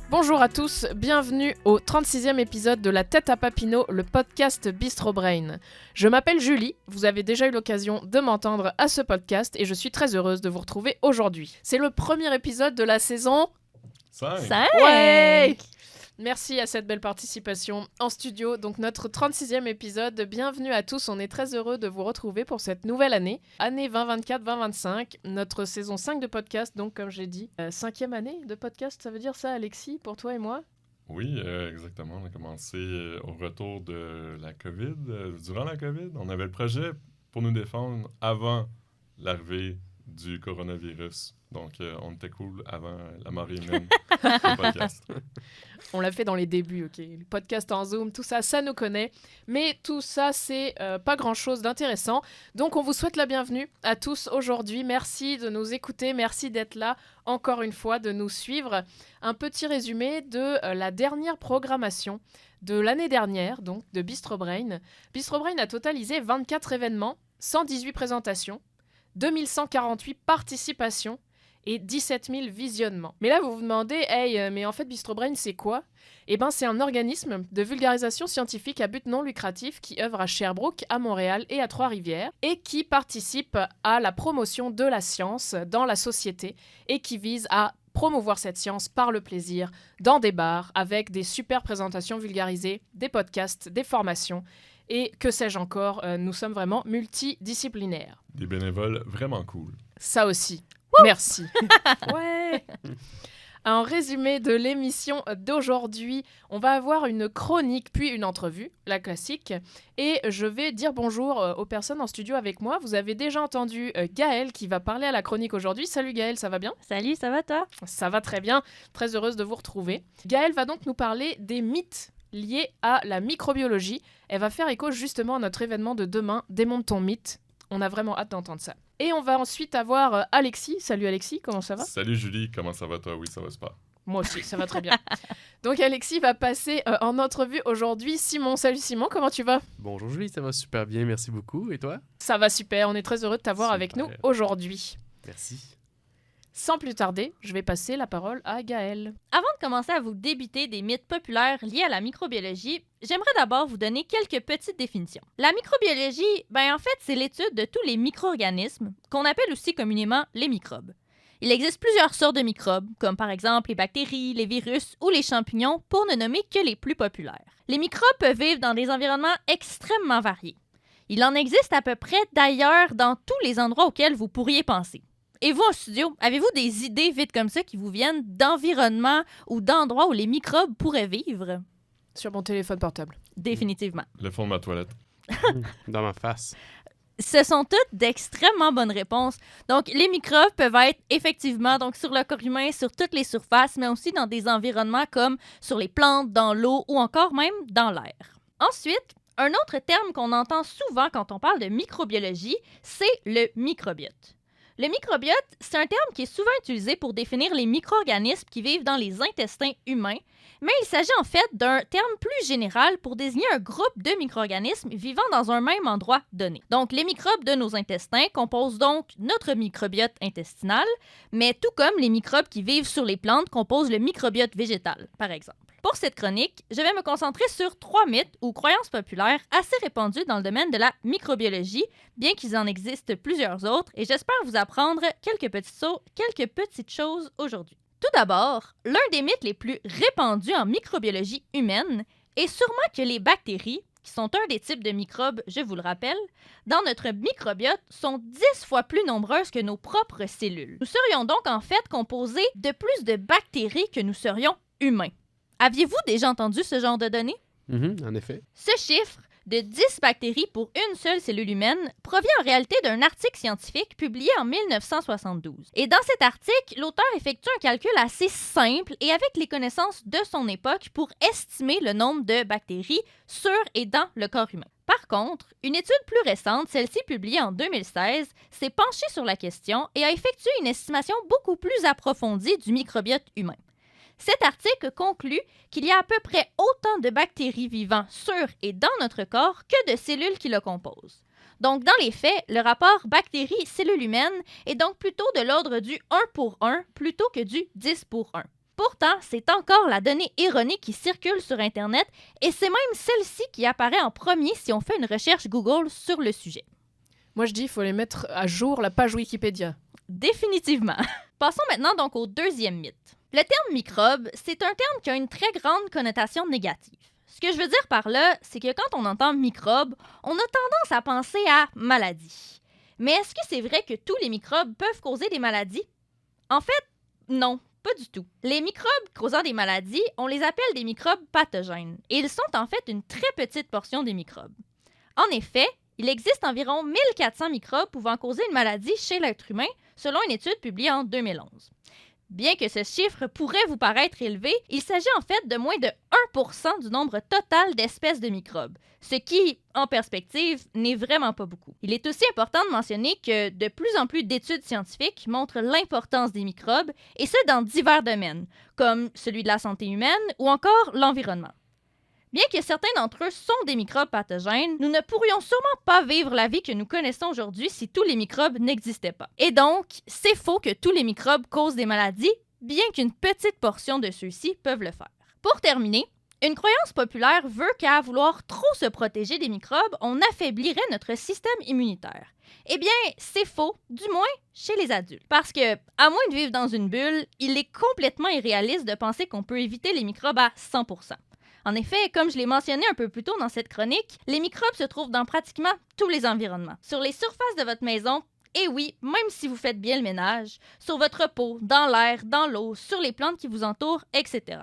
Bonjour à tous, bienvenue au 36e épisode de La Tête à Papineau, le podcast Bistro Brain. Je m'appelle Julie, vous avez déjà eu l'occasion de m'entendre à ce podcast et je suis très heureuse de vous retrouver aujourd'hui. C'est le premier épisode de la saison 5. Ouais! Merci à cette belle participation en studio. Donc notre 36e épisode, bienvenue à tous, on est très heureux de vous retrouver pour cette nouvelle année 2024-2025, notre saison 5 de podcast, donc comme j'ai dit, 5e année de podcast, ça veut dire ça Alexis, pour toi et moi? Oui, exactement, on a commencé au retour de la COVID, durant la COVID, on avait le projet pour nous défendre avant l'arrivée du coronavirus. Donc, on était cool avant la marée humaine du podcast. On l'a fait dans les débuts, ok. Le podcast en Zoom, tout ça, ça nous connaît. Mais tout ça, c'est pas grand-chose d'intéressant. Donc, on vous souhaite la bienvenue à tous aujourd'hui. Merci de nous écouter. Merci d'être là, encore une fois, de nous suivre. Un petit résumé de la dernière programmation de l'année dernière, donc de Bistro Brain. Bistro Brain a totalisé 24 événements, 118 présentations, 2148 participations, et 17 000 visionnements. Mais là, vous vous demandez, hey, mais en fait, Bistro Brain, c'est quoi? Eh bien, c'est un organisme de vulgarisation scientifique à but non lucratif qui œuvre à Sherbrooke, à Montréal et à Trois-Rivières et qui participe à la promotion de la science dans la société et qui vise à promouvoir cette science par le plaisir dans des bars avec des super présentations vulgarisées, des podcasts, des formations et que sais-je encore, nous sommes vraiment multidisciplinaires. Des bénévoles vraiment cool. Ça aussi. Merci. Ouais. En résumé de l'émission d'aujourd'hui, on va avoir une chronique puis une entrevue, la classique. Et je vais dire bonjour aux personnes en studio avec moi. Vous avez déjà entendu Gaëlle qui va parler à la chronique aujourd'hui. Salut Gaëlle, ça va bien? Salut, ça va toi? Ça va très bien. Très heureuse de vous retrouver. Gaëlle va donc nous parler des mythes liés à la microbiologie. Elle va faire écho justement à notre événement de demain, Démonte ton mythe. On a vraiment hâte d'entendre ça. Et on va ensuite avoir Alexis. Salut Alexis, comment ça va? Salut Julie, comment ça va toi? Oui, ça va super. Moi aussi, ça va très bien. Donc Alexis va passer en entrevue aujourd'hui. Simon, salut Simon, comment tu vas? Bonjour Julie, ça va super bien, merci beaucoup. Et toi? Ça va super, on est très heureux de t'avoir avec nous aujourd'hui. Merci. Sans plus tarder, je vais passer la parole à Gaëlle. Avant de commencer à vous débiter des mythes populaires liés à la microbiologie, j'aimerais d'abord vous donner quelques petites définitions. La microbiologie, en fait, c'est l'étude de tous les micro-organismes, qu'on appelle aussi communément les microbes. Il existe plusieurs sortes de microbes, comme par exemple les bactéries, les virus ou les champignons, pour ne nommer que les plus populaires. Les microbes peuvent vivre dans des environnements extrêmement variés. Il en existe à peu près d'ailleurs dans tous les endroits auxquels vous pourriez penser. Et vous, en studio, avez-vous des idées vite comme ça qui vous viennent d'environnements ou d'endroits où les microbes pourraient vivre? Sur mon téléphone portable. Définitivement. Le fond de ma toilette. Dans ma face. Ce sont toutes d'extrêmement bonnes réponses. Donc, les microbes peuvent être effectivement donc, sur le corps humain, sur toutes les surfaces, mais aussi dans des environnements comme sur les plantes, dans l'eau ou encore même dans l'air. Ensuite, un autre terme qu'on entend souvent quand on parle de microbiologie, c'est le microbiote. Le microbiote, c'est un terme qui est souvent utilisé pour définir les micro-organismes qui vivent dans les intestins humains, mais il s'agit en fait d'un terme plus général pour désigner un groupe de micro-organismes vivant dans un même endroit donné. Donc, les microbes de nos intestins composent donc notre microbiote intestinal, mais tout comme les microbes qui vivent sur les plantes composent le microbiote végétal, par exemple. Pour cette chronique, je vais me concentrer sur 3 mythes ou croyances populaires assez répandues dans le domaine de la microbiologie, bien qu'il en existe plusieurs autres, et j'espère vous apprendre quelques petites choses aujourd'hui. Tout d'abord, l'un des mythes les plus répandus en microbiologie humaine est sûrement que les bactéries, qui sont un des types de microbes, je vous le rappelle, dans notre microbiote sont 10 fois plus nombreuses que nos propres cellules. Nous serions donc en fait composés de plus de bactéries que nous serions humains. Aviez-vous déjà entendu ce genre de données? En effet. Ce chiffre, de 10 bactéries pour une seule cellule humaine provient en réalité d'un article scientifique publié en 1972. Et dans cet article, l'auteur effectue un calcul assez simple et avec les connaissances de son époque pour estimer le nombre de bactéries sur et dans le corps humain. Par contre, une étude plus récente, celle-ci publiée en 2016, s'est penchée sur la question et a effectué une estimation beaucoup plus approfondie du microbiote humain. Cet article conclut qu'il y a à peu près autant de bactéries vivant sur et dans notre corps que de cellules qui le composent. Donc, dans les faits, le rapport bactéries-cellules humaines est donc plutôt de l'ordre du 1 pour 1 plutôt que du 10 pour 1. Pourtant, c'est encore la donnée erronée qui circule sur Internet et c'est même celle-ci qui apparaît en premier si on fait une recherche Google sur le sujet. Moi, je dis qu'il faut les mettre à jour la page Wikipédia. Définitivement. Passons maintenant donc au deuxième mythe. Le terme microbe, c'est un terme qui a une très grande connotation négative. Ce que je veux dire par là, c'est que quand on entend microbe, on a tendance à penser à maladie. Mais est-ce que c'est vrai que tous les microbes peuvent causer des maladies? En fait, non. Pas du tout. Les microbes causant des maladies, on les appelle des microbes pathogènes, et ils sont en fait une très petite portion des microbes. En effet, il existe environ 1400 microbes pouvant causer une maladie chez l'être humain, selon une étude publiée en 2011. Bien que ce chiffre pourrait vous paraître élevé, il s'agit en fait de moins de 1% du nombre total d'espèces de microbes, ce qui, en perspective, n'est vraiment pas beaucoup. Il est aussi important de mentionner que de plus en plus d'études scientifiques montrent l'importance des microbes, et ce dans divers domaines, comme celui de la santé humaine ou encore l'environnement. Bien que certains d'entre eux sont des microbes pathogènes, nous ne pourrions sûrement pas vivre la vie que nous connaissons aujourd'hui si tous les microbes n'existaient pas. Et donc, c'est faux que tous les microbes causent des maladies, bien qu'une petite portion de ceux-ci peuvent le faire. Pour terminer, une croyance populaire veut qu'à vouloir trop se protéger des microbes, on affaiblirait notre système immunitaire. Eh bien, c'est faux, du moins chez les adultes. Parce que, à moins de vivre dans une bulle, il est complètement irréaliste de penser qu'on peut éviter les microbes à 100%. En effet, comme je l'ai mentionné un peu plus tôt dans cette chronique, les microbes se trouvent dans pratiquement tous les environnements. Sur les surfaces de votre maison, et oui, même si vous faites bien le ménage, sur votre peau, dans l'air, dans l'eau, sur les plantes qui vous entourent, etc.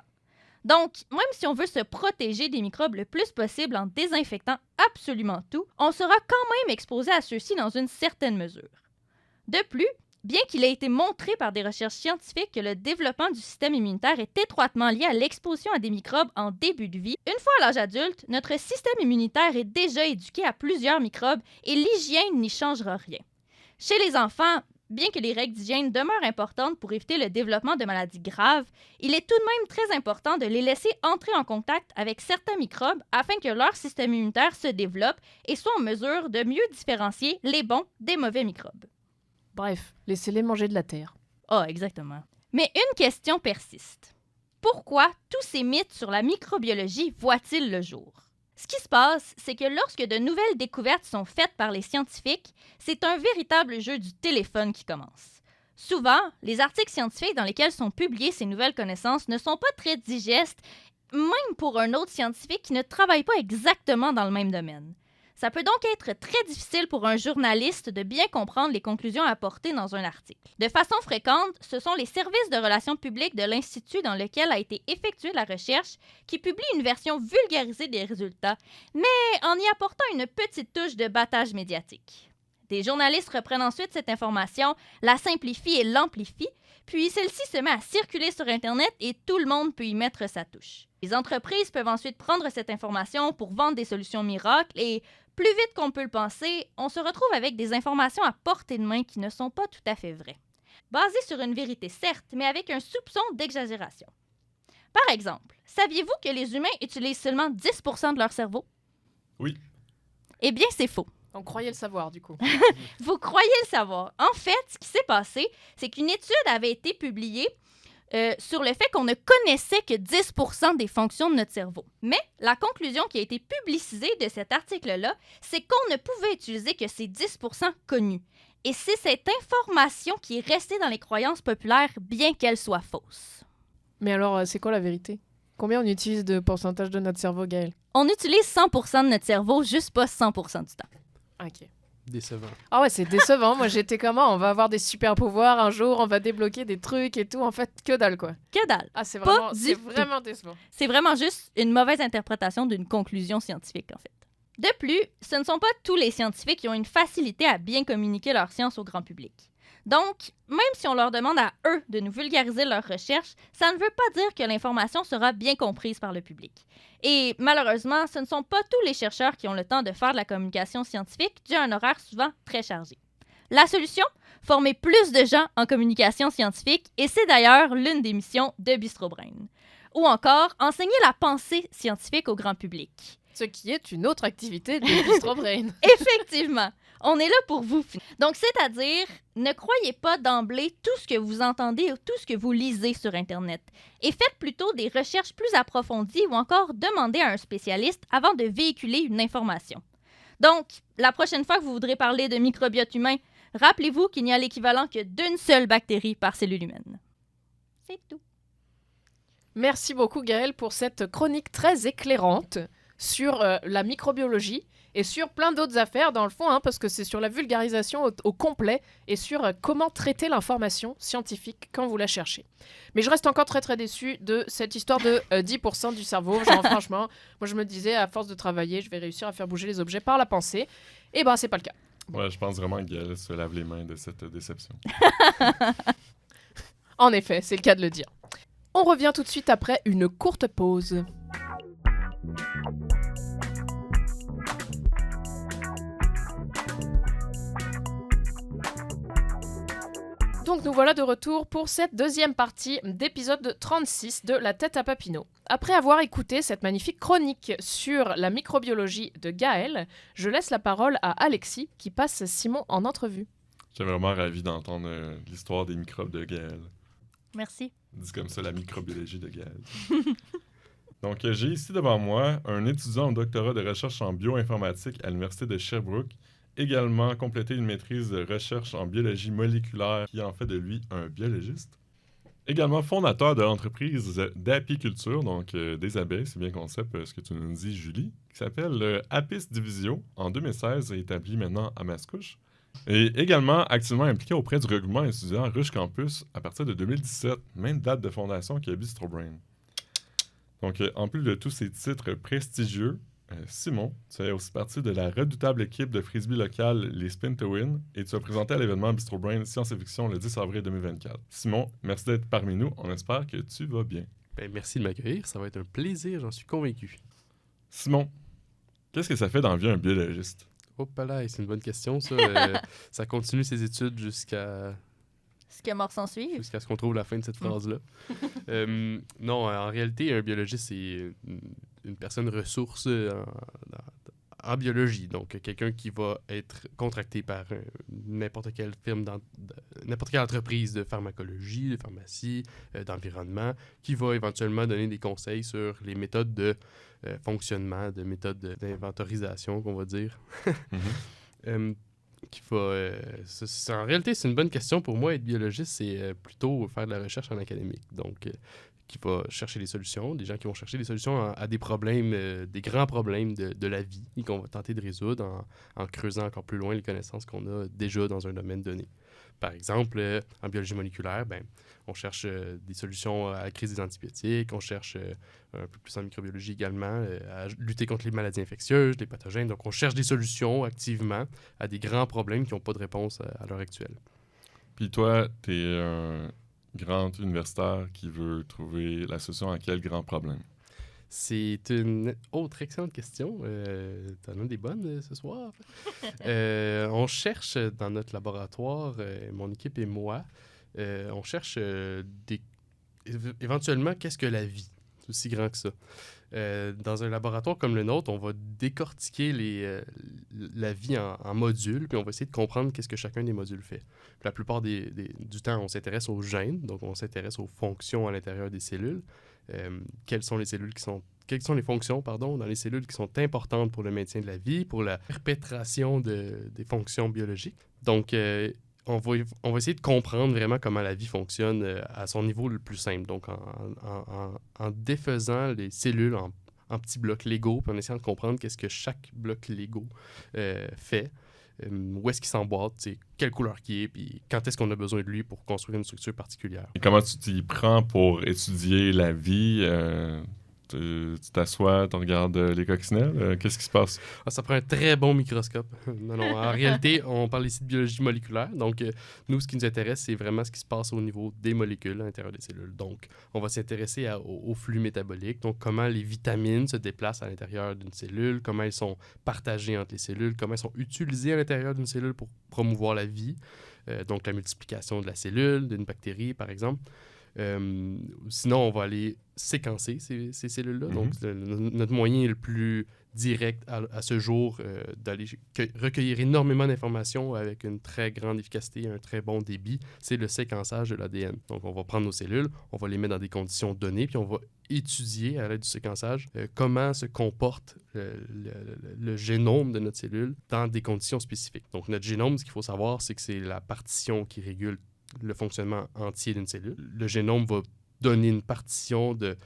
Donc, même si on veut se protéger des microbes le plus possible en désinfectant absolument tout, on sera quand même exposé à ceux-ci dans une certaine mesure. De plus, bien qu'il ait été montré par des recherches scientifiques que le développement du système immunitaire est étroitement lié à l'exposition à des microbes en début de vie, une fois à l'âge adulte, notre système immunitaire est déjà éduqué à plusieurs microbes et l'hygiène n'y changera rien. Chez les enfants, bien que les règles d'hygiène demeurent importantes pour éviter le développement de maladies graves, il est tout de même très important de les laisser entrer en contact avec certains microbes afin que leur système immunitaire se développe et soit en mesure de mieux différencier les bons des mauvais microbes. Bref, laissez-les manger de la terre. Ah, exactement. Mais une question persiste. Pourquoi tous ces mythes sur la microbiologie voient-ils le jour? Ce qui se passe, c'est que lorsque de nouvelles découvertes sont faites par les scientifiques, c'est un véritable jeu du téléphone qui commence. Souvent, les articles scientifiques dans lesquels sont publiées ces nouvelles connaissances ne sont pas très digestes, même pour un autre scientifique qui ne travaille pas exactement dans le même domaine. Ça peut donc être très difficile pour un journaliste de bien comprendre les conclusions apportées dans un article. De façon fréquente, ce sont les services de relations publiques de l'institut dans lequel a été effectuée la recherche qui publient une version vulgarisée des résultats, mais en y apportant une petite touche de battage médiatique. Des journalistes reprennent ensuite cette information, la simplifient et l'amplifient, puis celle-ci se met à circuler sur Internet et tout le monde peut y mettre sa touche. Les entreprises peuvent ensuite prendre cette information pour vendre des solutions miracles et, plus vite qu'on peut le penser, on se retrouve avec des informations à portée de main qui ne sont pas tout à fait vraies. Basées sur une vérité certes, mais avec un soupçon d'exagération. Par exemple, saviez-vous que les humains utilisent seulement 10% de leur cerveau? Oui. Eh bien, c'est faux. On croyait le savoir, du coup. Vous croyez le savoir. En fait, ce qui s'est passé, c'est qu'une étude avait été publiée sur le fait qu'on ne connaissait que 10% des fonctions de notre cerveau. Mais la conclusion qui a été publicisée de cet article-là, c'est qu'on ne pouvait utiliser que ces 10% connus. Et c'est cette information qui est restée dans les croyances populaires, bien qu'elle soit fausse. Mais alors, c'est quoi la vérité? Combien on utilise de pourcentage de notre cerveau, Gaël? On utilise 100% de notre cerveau, juste pas 100% du temps. Ok. Décevant. Ah ouais, c'est décevant. Moi, j'étais comment? On va avoir des super pouvoirs un jour, on va débloquer des trucs et tout. En fait, que dalle, quoi. Que dalle. Ah, c'est Pas vraiment, du c'est tout. vraiment décevant. C'est vraiment juste une mauvaise interprétation d'une conclusion scientifique, en fait. De plus, ce ne sont pas tous les scientifiques qui ont une facilité à bien communiquer leur science au grand public. Donc, même si on leur demande à eux de nous vulgariser leurs recherches, ça ne veut pas dire que l'information sera bien comprise par le public. Et malheureusement, ce ne sont pas tous les chercheurs qui ont le temps de faire de la communication scientifique dû à un horaire souvent très chargé. La solution? Former plus de gens en communication scientifique, et c'est d'ailleurs l'une des missions de Bistro Brain. Ou encore, enseigner la pensée scientifique au grand public. Ce qui est une autre activité de Bistro Brain. Effectivement, on est là pour vous. Donc, c'est-à-dire, ne croyez pas d'emblée tout ce que vous entendez ou tout ce que vous lisez sur Internet. Et faites plutôt des recherches plus approfondies ou encore demandez à un spécialiste avant de véhiculer une information. Donc, la prochaine fois que vous voudrez parler de microbiote humain, rappelez-vous qu'il n'y a l'équivalent que d'une seule bactérie par cellule humaine. C'est tout. Merci beaucoup, Gaëlle, pour cette chronique très éclairante sur la microbiologie et sur plein d'autres affaires, dans le fond, parce que c'est sur la vulgarisation au complet et sur comment traiter l'information scientifique quand vous la cherchez. Mais je reste encore très, très déçue de cette histoire de 10% du cerveau. Genre, franchement, moi, je me disais, à force de travailler, je vais réussir à faire bouger les objets par la pensée. Et ben, c'est pas le cas. Ouais, je pense vraiment que Gaëlle se lave les mains de cette déception. En effet, c'est le cas de le dire. On revient tout de suite après une courte pause. Donc nous voilà de retour pour cette deuxième partie d'épisode 36 de La tête à Papineau. Après avoir écouté cette magnifique chronique sur la microbiologie de Gaëlle, je laisse la parole à Alexis qui passe Simon en entrevue. J'étais vraiment ravi d'entendre l'histoire des microbes de Gaëlle. Merci. Dit comme ça, la microbiologie de Gaëlle. Donc, j'ai ici devant moi un étudiant en doctorat de recherche en bioinformatique à l'Université de Sherbrooke, également complété une maîtrise de recherche en biologie moléculaire qui en fait de lui un biologiste. Également fondateur de l'entreprise d'apiculture, donc des abeilles, c'est bien concept ce que tu nous dis, Julie, qui s'appelle Apis Divisio, en 2016 et établi maintenant à Mascouche. Et également activement impliqué auprès du regroupement étudiant Rush Campus à partir de 2017, même date de fondation qui est Bistro Brain. Donc, en plus de tous ces titres prestigieux, Simon, tu fais aussi partie de la redoutable équipe de frisbee locale, les Spin to Win, et tu as présenté à l'événement Bistro Brain Science et Fiction le 10 avril 2024. Simon, merci d'être parmi nous. On espère que tu vas bien. Ben, merci de m'accueillir. Ça va être un plaisir, j'en suis convaincu. Simon, qu'est-ce que ça fait dans la vie un biologiste? Hop là, c'est une bonne question, ça. Ça continue ses études jusqu'à Ce que mort s'en suit. jusqu'à ce qu'on trouve la fin de cette phrase-là. Non, en réalité, un biologiste, c'est une personne ressource en biologie. Donc, quelqu'un qui va être contracté par n'importe quelle firme, n'importe quelle entreprise de pharmacologie, de pharmacie, d'environnement, qui va éventuellement donner des conseils sur les méthodes de fonctionnement, de méthodes d'inventorisation, qu'on va dire. En réalité, c'est une bonne question pour moi. Être biologiste, c'est plutôt faire de la recherche en académique. Donc, qui va chercher des solutions, des gens qui vont chercher des solutions à des problèmes, des grands problèmes de la vie et qu'on va tenter de résoudre en creusant encore plus loin les connaissances qu'on a déjà dans un domaine donné. Par exemple, en biologie moléculaire, on cherche des solutions à la crise des antibiotiques, on cherche un peu plus en microbiologie également à lutter contre les maladies infectieuses, les pathogènes. Donc, on cherche des solutions activement à des grands problèmes qui n'ont pas de réponse à l'heure actuelle. Puis toi, tu es un grand universitaire qui veut trouver la solution à quel grand problème? C'est une autre excellente question. T'en as des bonnes ce soir. On cherche dans notre laboratoire, mon équipe et moi, on cherche éventuellement qu'est-ce que la vie. C'est aussi grand que ça. Dans un laboratoire comme le nôtre, on va décortiquer la vie en modules, puis on va essayer de comprendre qu'est-ce que chacun des modules fait. Puis la plupart du temps, on s'intéresse aux gènes, donc on s'intéresse aux fonctions à l'intérieur des cellules. Quelles sont les fonctions dans les cellules qui sont importantes pour le maintien de la vie, pour la perpétration des fonctions biologiques. Donc, on va essayer de comprendre vraiment comment la vie fonctionne à son niveau le plus simple. Donc, en défaisant les cellules en petits blocs Lego, puis en essayant de comprendre qu'est-ce que chaque bloc Lego fait, où est-ce qu'il s'emboîte, quelle couleur qu'il est, puis quand est-ce qu'on a besoin de lui pour construire une structure particulière. Et comment tu t'y prends pour étudier la vie? Tu t'assois, tu regardes les coccinelles. Qu'est-ce qui se passe? Ça prend un très bon microscope. Non, en réalité, on parle ici de biologie moléculaire. Donc, nous, ce qui nous intéresse, c'est vraiment ce qui se passe au niveau des molécules à l'intérieur des cellules. Donc, on va s'intéresser au flux métabolique, donc comment les vitamines se déplacent à l'intérieur d'une cellule, comment elles sont partagées entre les cellules, comment elles sont utilisées à l'intérieur d'une cellule pour promouvoir la vie, donc la multiplication de la cellule, d'une bactérie, par exemple. Sinon, on va aller séquencer ces cellules-là. Donc, notre moyen le plus direct à ce jour d'aller recueillir énormément d'informations avec une très grande efficacité et un très bon débit, c'est le séquençage de l'ADN. Donc, on va prendre nos cellules, on va les mettre dans des conditions données, puis on va étudier à l'aide du séquençage comment se comporte le génome de notre cellule dans des conditions spécifiques. Donc, notre génome, ce qu'il faut savoir, c'est que c'est la partition qui régule le fonctionnement entier d'une cellule. Le génome va donner une partition de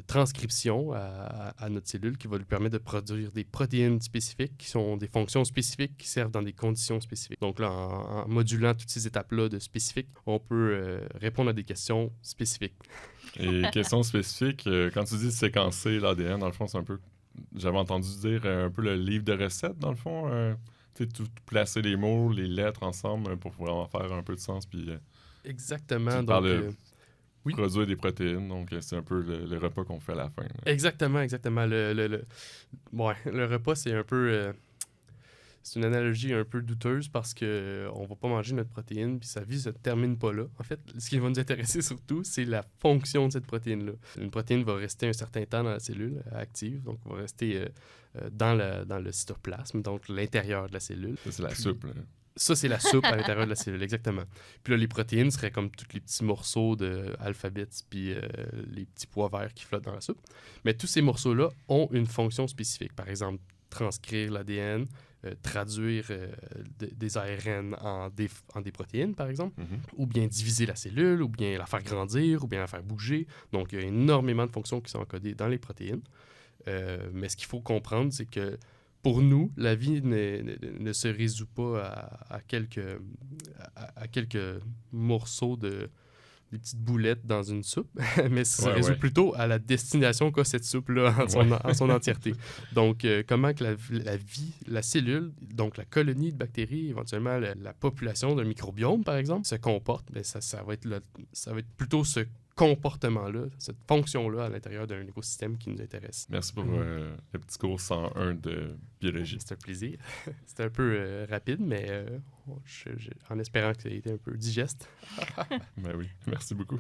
transcription à notre cellule qui va lui permettre de produire des protéines spécifiques qui sont des fonctions spécifiques qui servent dans des conditions spécifiques. Donc là, en modulant toutes ces étapes-là de spécifiques, on peut répondre à des questions spécifiques. Et questions spécifiques, quand tu dis séquencer l'ADN, dans le fond, c'est un peu... J'avais entendu dire un peu le livre de recettes, dans le fond. Tu sais, tout placer les mots, les lettres ensemble pour vraiment faire un peu de sens. Puis, exactement. Tu parles de produire des protéines, donc c'est un peu le repas qu'on fait à la fin. Là. Exactement. Le repas, c'est un peu... c'est une analogie un peu douteuse parce qu'on ne va pas manger notre protéine puis sa vie ne se termine pas là. En fait, ce qui va nous intéresser surtout, c'est la fonction de cette protéine-là. Une protéine va rester un certain temps dans la cellule active, donc va rester dans le cytoplasme, donc l'intérieur de la cellule. Ça, c'est la soupe. Là. Ça, c'est la soupe à l'intérieur de la cellule, exactement. Puis là, les protéines seraient comme tous les petits morceaux d'alphabet puis les petits pois verts qui flottent dans la soupe. Mais tous ces morceaux-là ont une fonction spécifique. Par exemple, transcrire l'ADN, traduire des ARN en des protéines, par exemple, ou bien diviser la cellule, ou bien la faire grandir, ou bien la faire bouger. Donc, il y a énormément de fonctions qui sont encodées dans les protéines. Mais ce qu'il faut comprendre, c'est que pour nous, la vie ne se résout pas à quelques morceaux des petites boulettes dans une soupe, mais ça se résout plutôt à la destination qu'a cette soupe-là en son entièreté. Donc, comment que la vie, la cellule, donc la colonie de bactéries, éventuellement la population d'un microbiome, par exemple, se comporte, bien, ça va être plutôt ce comportement-là, cette fonction-là à l'intérieur d'un écosystème qui nous intéresse. Merci pour le petit cours 101 de biologie. C'est un plaisir. C'était un peu rapide, mais en espérant que ça ait été un peu digeste. Ben oui, merci beaucoup.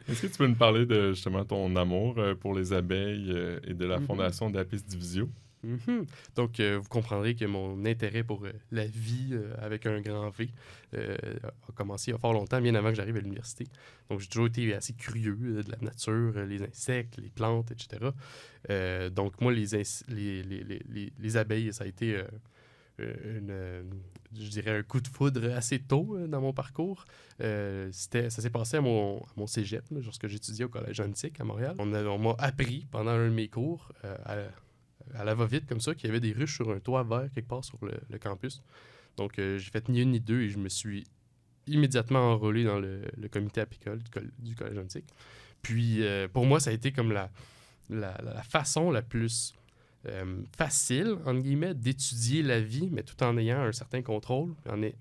Est-ce que tu peux nous parler de justement ton amour pour les abeilles et de la fondation d'Apis Divisio? Donc, vous comprendrez que mon intérêt pour la vie avec un grand V a commencé il y a fort longtemps, bien avant que j'arrive à l'université. Donc, j'ai toujours été assez curieux de la nature, les insectes, les plantes, etc. Donc, moi, les abeilles, ça a été je dirais un coup de foudre assez tôt dans mon parcours. Ça s'est passé à mon cégep, là, lorsque j'étudiais au Collège Antique à Montréal. On m'a appris pendant un de mes cours à la va-vite comme ça, qu'il y avait des ruches sur un toit vert quelque part sur le campus. Donc, j'ai fait ni une ni deux et je me suis immédiatement enrôlé dans le comité apicole du Collège Antique. Puis, pour moi, ça a été comme la façon la plus facile, entre guillemets, d'étudier la vie, mais tout en ayant un certain contrôle,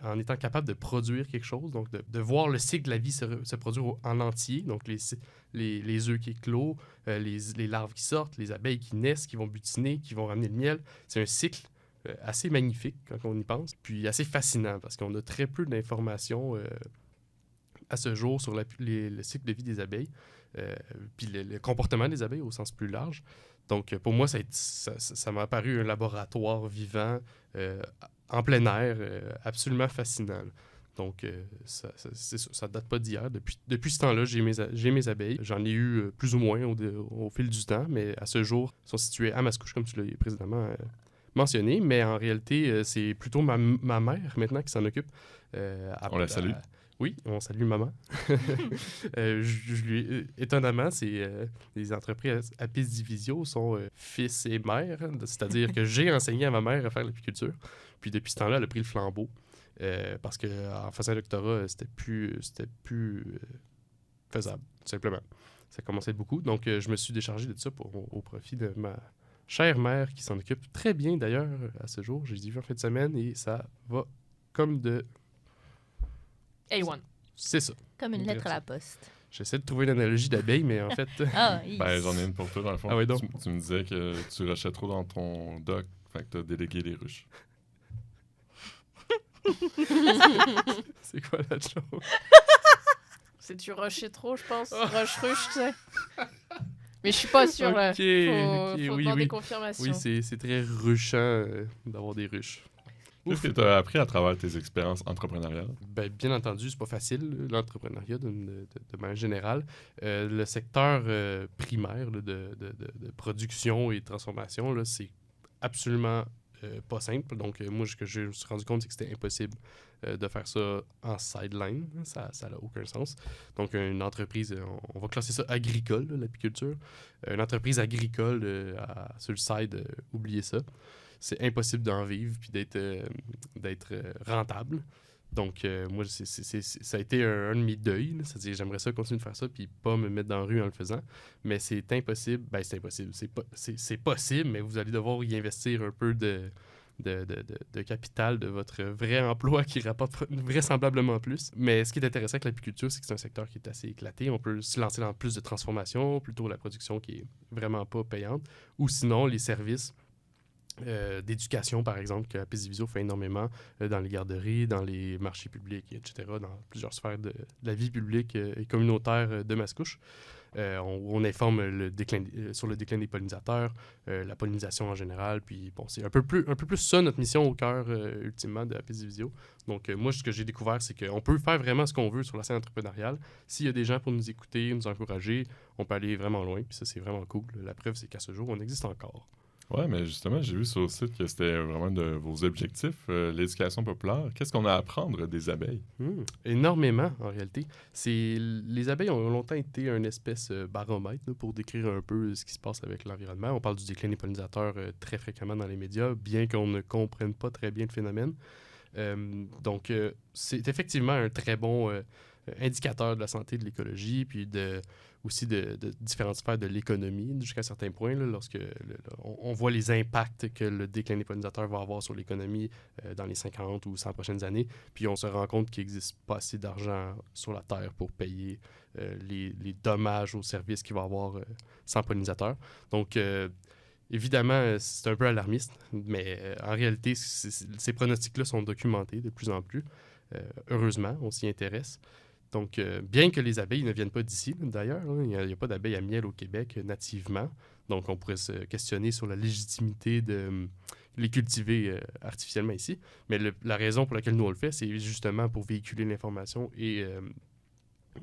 en étant capable de produire quelque chose, donc de voir le cycle de la vie se produire en entier, donc les œufs qui éclosent, les larves qui sortent, les abeilles qui naissent, qui vont butiner, qui vont ramener le miel. C'est un cycle assez magnifique quand on y pense, puis assez fascinant parce qu'on a très peu d'informations à ce jour sur le cycle de vie des abeilles, puis le comportement des abeilles au sens plus large. Donc, pour moi, ça m'a apparu un laboratoire vivant en plein air, absolument fascinant. Donc, ça date pas d'hier. Depuis ce temps-là, j'ai mes abeilles. J'en ai eu plus ou moins au fil du temps, mais à ce jour, elles sont situées à Mascouche, comme tu l'as précédemment mentionné. Mais en réalité, c'est plutôt ma mère maintenant qui s'en occupe. On la salue. Oui, on salue maman. Étonnamment, les entreprises Apis Divisio sont fils et mère, c'est-à-dire que j'ai enseigné à ma mère à faire l'apiculture. Puis depuis ce temps-là, elle a pris le flambeau. Parce qu'en faisant un doctorat, c'était plus faisable, tout simplement. ça commençait à être beaucoup. Donc, je me suis déchargé de ça au profit de ma chère mère qui s'en occupe très bien d'ailleurs à ce jour. J'ai vu en fin de semaine et ça va comme de... A1. C'est ça. Comme une lettre à la poste. J'essaie de trouver une analogie d'abeille, mais en fait... Ah, Ben, j'en ai une pour toi, dans le fond. Ah oui, donc. Tu me disais que tu rushais trop dans ton doc, fait que t'as délégué les ruches. C'est quoi la joke? C'est tu rushais trop, je pense. Rush, tu sais. Mais je suis pas sûre, là. Ok, Faut oui, demander oui. confirmation. Oui, c'est très rushant d'avoir des ruches. Qu'est-ce que tu as appris à travers tes expériences entrepreneuriales? Ben, bien entendu, c'est pas facile, l'entrepreneuriat de manière générale. Le secteur primaire là, de production et de transformation, là, c'est absolument pas simple. Donc, moi, ce que je me suis rendu compte, c'est que c'était impossible de faire ça en sideline. Ça n'a aucun sens. Donc, une entreprise, on va classer ça agricole, là, l'apiculture. Une entreprise agricole sur le side, oubliez ça. C'est impossible d'en vivre puis d'être rentable. Donc, moi, ça a été un de mes deuils. C'est-à-dire, j'aimerais ça continuer de faire ça puis pas me mettre dans la rue en le faisant. Mais c'est impossible. Ben, c'est impossible. C'est possible, mais vous allez devoir y investir un peu de capital de votre vrai emploi qui rapporte vraisemblablement plus. Mais ce qui est intéressant avec l'apiculture, c'est que c'est un secteur qui est assez éclaté. On peut se lancer dans plus de transformation, plutôt la production qui est vraiment pas payante. Ou sinon, les services d'éducation, par exemple, que Apizivio fait énormément dans les garderies, dans les marchés publics, etc., dans plusieurs sphères de la vie publique et communautaire de Mascouche. On informe sur le déclin des pollinisateurs, la pollinisation en général, puis bon, c'est un peu plus ça notre mission au cœur, ultimement, de Apizivio. Donc, moi, ce que j'ai découvert, c'est qu'on peut faire vraiment ce qu'on veut sur la scène entrepreneuriale. S'il y a des gens pour nous écouter, nous encourager, on peut aller vraiment loin, puis ça, c'est vraiment cool. La preuve, c'est qu'à ce jour, on existe encore. Ouais, mais justement, j'ai vu sur le site que c'était vraiment de vos objectifs, l'éducation populaire. Qu'est-ce qu'on a à apprendre des abeilles? Énormément, en réalité. Les abeilles ont longtemps été une espèce baromètre là, pour décrire un peu ce qui se passe avec l'environnement. On parle du déclin des pollinisateurs très fréquemment dans les médias, bien qu'on ne comprenne pas très bien le phénomène. Donc, c'est effectivement un très bon indicateur de la santé, de l'écologie, puis aussi de différentes sphères de l'économie jusqu'à un certain point, là, lorsque on voit les impacts que le déclin des pollinisateurs va avoir sur l'économie dans les 50 ou 100 prochaines années, puis on se rend compte qu'il n'existe pas assez d'argent sur la Terre pour payer les dommages aux services qu'il va y avoir sans pollinisateurs. Donc, évidemment, c'est un peu alarmiste, mais en réalité, ces pronostics-là sont documentés de plus en plus. Heureusement, on s'y intéresse. Donc, bien que les abeilles ne viennent pas d'ici, d'ailleurs, hein, il n'y a pas d'abeilles à miel au Québec nativement. Donc, on pourrait se questionner sur la légitimité de les cultiver artificiellement ici. Mais la raison pour laquelle nous on le fait, c'est justement pour véhiculer l'information et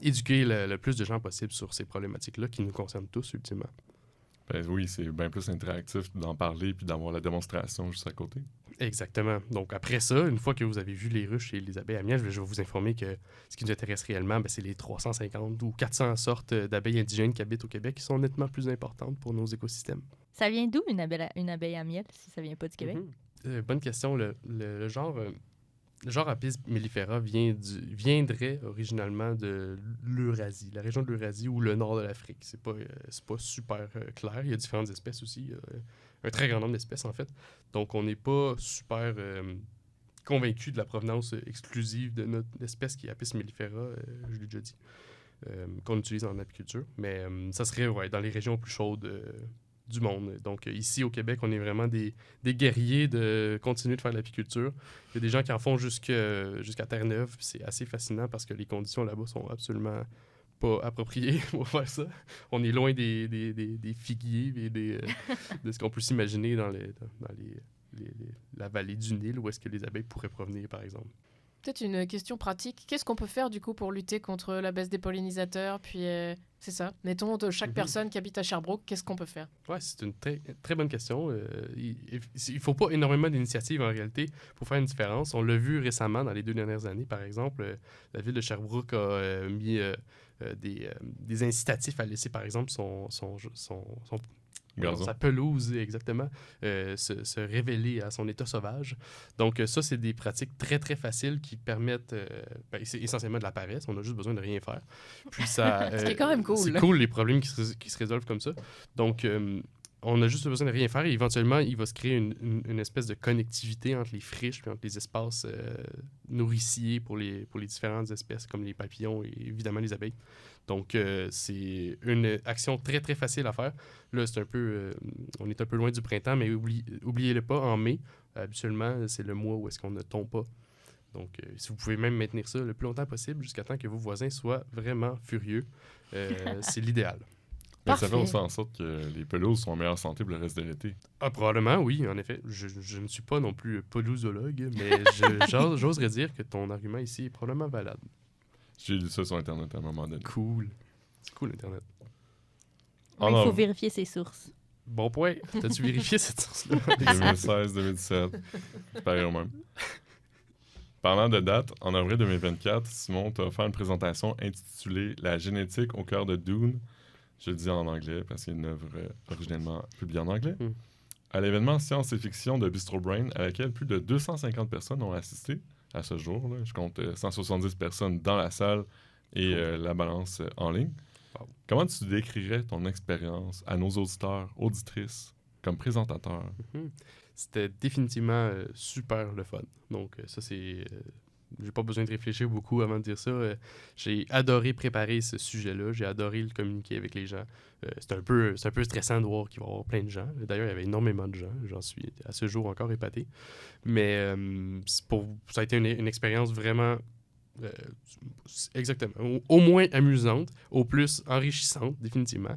éduquer le plus de gens possible sur ces problématiques-là qui nous concernent tous, ultimement. Ben oui, c'est bien plus interactif d'en parler puis d'avoir la démonstration juste à côté. Exactement. Donc, après ça, une fois que vous avez vu les ruches et les abeilles à miel, je vais vous informer que ce qui nous intéresse réellement, ben, c'est les 350 ou 400 sortes d'abeilles indigènes qui habitent au Québec qui sont nettement plus importantes pour nos écosystèmes. Ça vient d'où une abeille à miel, si ça vient pas du Québec? Bonne question. Le genre Apis mellifera viendrait originalement de l'Eurasie, la région de l'Eurasie ou le nord de l'Afrique. C'est pas super clair. Il y a différentes espèces aussi. Un très grand nombre d'espèces, en fait. Donc, on n'est pas super convaincu de la provenance exclusive de notre espèce qui est Apis mellifera, je l'ai déjà dit, qu'on utilise en apiculture. Mais ça serait dans les régions plus chaudes du monde. Donc, ici, au Québec, on est vraiment des guerriers de continuer de faire de l'apiculture. Il y a des gens qui en font jusqu'à Terre-Neuve. C'est assez fascinant parce que les conditions là-bas sont absolument pas appropriées pour faire ça. On est loin des figuiers et de ce qu'on peut s'imaginer dans la vallée du Nil, où est-ce que les abeilles pourraient provenir, par exemple. Peut-être une question pratique. Qu'est-ce qu'on peut faire du coup pour lutter contre la baisse des pollinisateurs? Puis c'est ça. Mettons de chaque personne qui habite à Sherbrooke, qu'est-ce qu'on peut faire? Ouais, c'est une très, très bonne question. Il faut pas énormément d'initiatives en réalité pour faire une différence. On l'a vu récemment dans les 2 dernières années, par exemple. La ville de Sherbrooke a mis des incitatifs à laisser, par exemple, Gazon. sa pelouse, exactement, se révéler à son état sauvage. Donc, ça, c'est des pratiques très, très faciles qui permettent... c'est essentiellement de la paresse. On a juste besoin de rien faire. Puis ça... Ce qui est quand même cool. C'est cool, les problèmes qui se résolvent comme ça. Donc, on a juste besoin de rien faire et éventuellement, il va se créer une espèce de connectivité entre les friches puis entre les espaces nourriciers pour les différentes espèces comme les papillons et évidemment les abeilles. Donc, c'est une action très, très facile à faire. Là, c'est un peu... on est un peu loin du printemps, mais oubliez-le pas, en mai, habituellement, c'est le mois où est-ce qu'on ne tombe pas. Donc, si vous pouvez même maintenir ça le plus longtemps possible jusqu'à temps que vos voisins soient vraiment furieux, c'est l'idéal. Mais ça fait Parfait. aussi en sorte que les pelouses sont en meilleure santé pour le reste de l'été. Ah, probablement, oui, en effet. Je ne suis pas non plus pelousologue, mais j'oserais dire que ton argument ici est probablement valable. J'ai lu ça sur Internet à un moment donné. Cool. C'est cool, Internet. Ah Il non. faut vérifier ses sources. Bon point. T'as-tu vérifié cette source-là? 2016-2017. C'est pareil au même. Parlant de date, en avril 2024, Simon t'a offert une présentation intitulée La génétique au cœur de Dune. Je le dis en anglais parce qu'il y a une œuvre originellement publiée en anglais. Mm. À l'événement Science et Fiction de Bistro Brain, à laquelle plus de 250 personnes ont assisté à ce jour. Là. Je compte 170 personnes dans la salle et la balance en ligne. Wow. Comment tu décrirais ton expérience à nos auditeurs, auditrices, comme présentateur? Mhm. C'était définitivement super le fun. Donc, ça, c'est... j'ai pas besoin de réfléchir beaucoup avant de dire ça. J'ai adoré préparer ce sujet-là. J'ai adoré le communiquer avec les gens. C'est un peu stressant de voir qu'il va y avoir plein de gens. D'ailleurs, il y avait énormément de gens. J'en suis à ce jour encore épaté. Mais ça a été une expérience vraiment... exactement. Au moins amusante, au plus enrichissante, définitivement.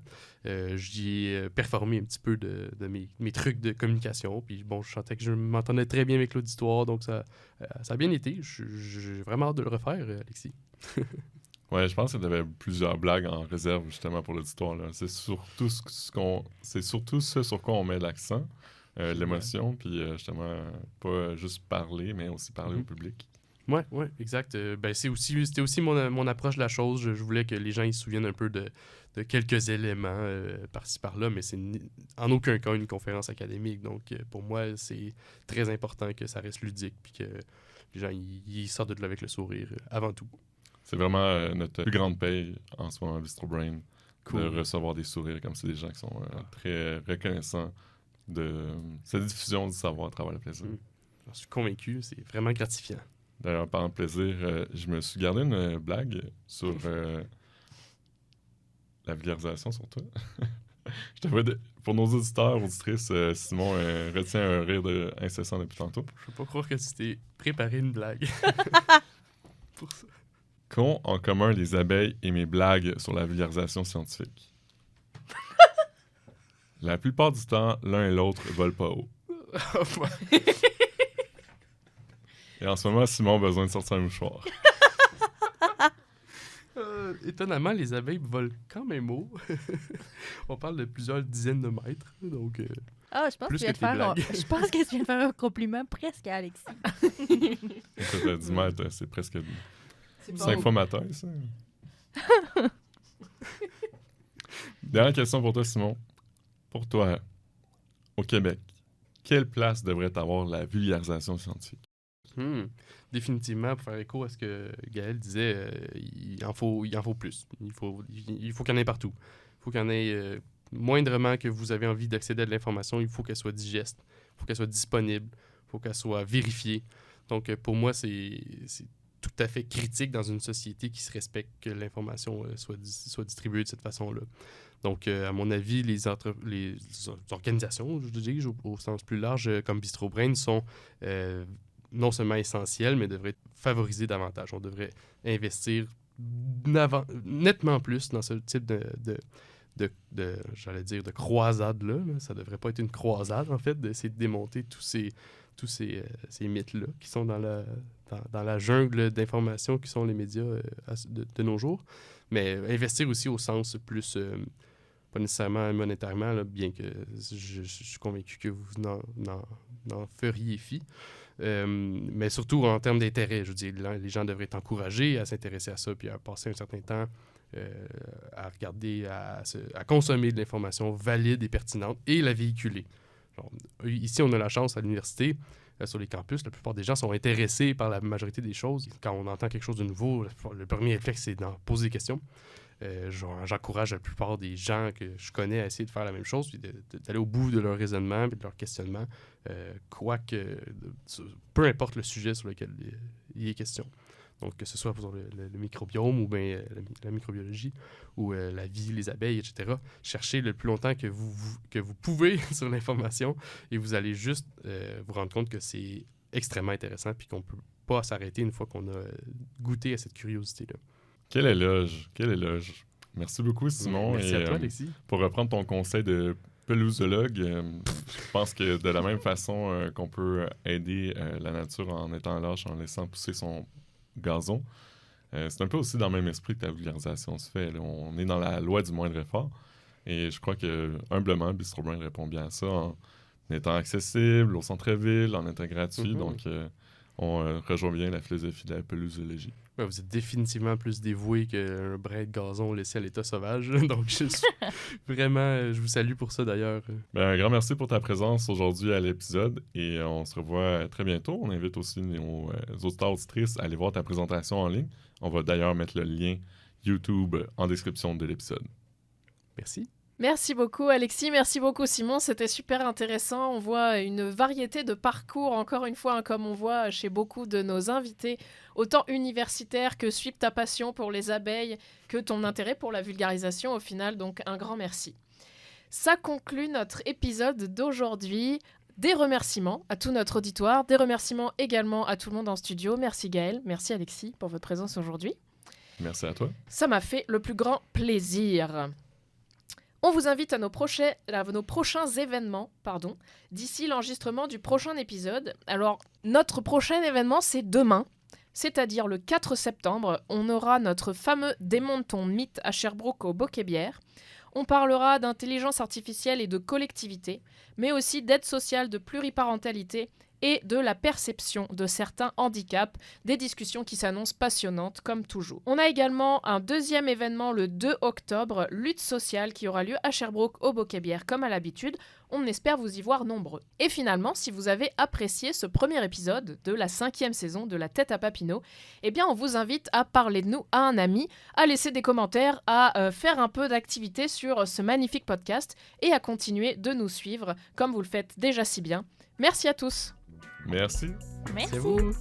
J'y ai performé un petit peu de mes trucs de communication. Puis bon, je sentais que je m'entendais très bien avec l'auditoire, donc ça a bien été. J'ai vraiment hâte de le refaire, Alexis. Ouais, je pense que tu avais plusieurs blagues en réserve justement pour l'auditoire. Là. C'est surtout ce sur quoi on met l'accent, l'émotion, puis justement, pas juste parler, mais aussi parler au public. Ouais, exact. C'était aussi mon approche de la chose. Je voulais que les gens ils se souviennent un peu de quelques éléments par-ci par-là, mais c'est en aucun cas une conférence académique. Donc, pour moi, c'est très important que ça reste ludique puis que les gens ils sortent de là avec le sourire avant tout. C'est vraiment notre plus grande paye en ce moment, Bistro Brain, Cool. de recevoir des sourires comme c'est des gens qui sont très reconnaissants de cette diffusion du savoir à travers le plaisir. J'en suis convaincu, c'est vraiment gratifiant. D'ailleurs, par plaisir, je me suis gardé une blague sur la vulgarisation sur toi. Je t'avoue, pour nos auditeurs, auditrices, Simon retient un rire incessant depuis tantôt. Je peux pas croire que tu t'es préparé une blague. Pour ça. Qu'ont en commun les abeilles et mes blagues sur la vulgarisation scientifique? La plupart du temps, l'un et l'autre volent pas haut. Et en ce moment, Simon a besoin de sortir un mouchoir. Étonnamment, les abeilles volent quand même haut. On parle de plusieurs dizaines de mètres, donc... Ah, je pense Plus que tu que tes blagues. je pense que tu viens de faire un compliment presque à Alexis. Écoute, 10 mètres, c'est presque C'est 5 fois ma taille, ça. Dernière question pour toi, Simon. Pour toi, au Québec, quelle place devrait avoir la vulgarisation scientifique? Définitivement, pour faire écho à ce que Gaël disait, il en faut plus. Il faut qu'il y en ait partout. Il faut qu'il y en ait moindrement que vous avez envie d'accéder à de l'information, il faut qu'elle soit digeste, il faut qu'elle soit disponible, il faut qu'elle soit vérifiée. Donc, pour moi, c'est tout à fait critique dans une société qui se respecte que l'information soit distribuée de cette façon-là. Donc, à mon avis, les organisations, je dis au sens plus large, comme Bistro Brain, sont non seulement essentielles, mais devraient être favorisées davantage. On devrait investir nettement plus dans ce type j'allais dire, de croisade-là. Ça devrait pas être une croisade, en fait, d'essayer de démonter tous ces mythes-là qui sont dans la jungle d'informations qui sont les médias de nos jours. Mais investir aussi au sens plus, pas nécessairement monétairement, là, bien que je suis convaincu que vous n'en feriez fi. Mais surtout en termes d'intérêt, je veux dire, les gens devraient être encouragés à s'intéresser à ça puis à passer un certain temps à regarder, à consommer de l'information valide et pertinente et la véhiculer. Genre, ici, on a la chance à l'université, sur les campus, la plupart des gens sont intéressés par la majorité des choses. Quand on entend quelque chose de nouveau, le premier réflexe, c'est d'en poser des questions. J'encourage la plupart des gens que je connais à essayer de faire la même chose, puis d'aller au bout de leur raisonnement et de leur questionnement, peu importe le sujet sur lequel il est question. Donc, que ce soit pour le microbiome ou bien la microbiologie ou la vie, les abeilles, etc. Cherchez le plus longtemps que vous pouvez sur l'information et vous allez juste vous rendre compte que c'est extrêmement intéressant puis qu'on ne peut pas s'arrêter une fois qu'on a goûté à cette curiosité-là. Quel éloge, quel éloge. Merci beaucoup, Simon. Merci à toi, Alexis. Pour reprendre ton conseil de pelousologue, je pense que de la même façon qu'on peut aider la nature en étant lâche, en laissant pousser son gazon, c'est un peu aussi dans le même esprit que ta vulgarisation se fait. Là. On est dans la loi du moindre effort. Et je crois que, humblement, Bistro Brain répond bien à ça en étant accessible au centre-ville, en étant gratuit. Donc, on rejoint bien la philosophie de la pelousologie. Ouais, vous êtes définitivement plus dévoué qu'un brin de gazon laissé à l'état sauvage. Donc, vraiment, je vous salue pour ça d'ailleurs. Un grand merci pour ta présence aujourd'hui à l'épisode et on se revoit très bientôt. On invite aussi nos auditeurs auditrices à aller voir ta présentation en ligne. On va d'ailleurs mettre le lien YouTube en description de l'épisode. Merci. Merci beaucoup Alexis, merci beaucoup Simon, c'était super intéressant. On voit une variété de parcours, encore une fois, comme on voit chez beaucoup de nos invités, autant universitaires que suivent ta passion pour les abeilles, que ton intérêt pour la vulgarisation au final, donc un grand merci. Ça conclut notre épisode d'aujourd'hui. Des remerciements à tout notre auditoire, des remerciements également à tout le monde en studio. Merci Gaël, merci Alexis pour votre présence aujourd'hui. Merci à toi. Ça m'a fait le plus grand plaisir. On vous invite à nos prochains événements, d'ici l'enregistrement du prochain épisode. Alors, notre prochain événement, c'est demain, c'est-à-dire le 4 septembre. On aura notre fameux Démonte ton mythe à Sherbrooke au Boquet-Bière. On parlera d'intelligence artificielle et de collectivité, mais aussi d'aide sociale, de pluriparentalité et de la perception de certains handicaps, des discussions qui s'annoncent passionnantes comme toujours. On a également un deuxième événement le 2 octobre, Lutte sociale, qui aura lieu à Sherbrooke au Boquet-Bière comme à l'habitude. On espère vous y voir nombreux. Et finalement, si vous avez apprécié ce premier épisode de la 5e saison de La Tête à Papineau, eh bien on vous invite à parler de nous à un ami, à laisser des commentaires, à faire un peu d'activité sur ce magnifique podcast et à continuer de nous suivre comme vous le faites déjà si bien. Merci à tous. Merci. Merci. C'est vous.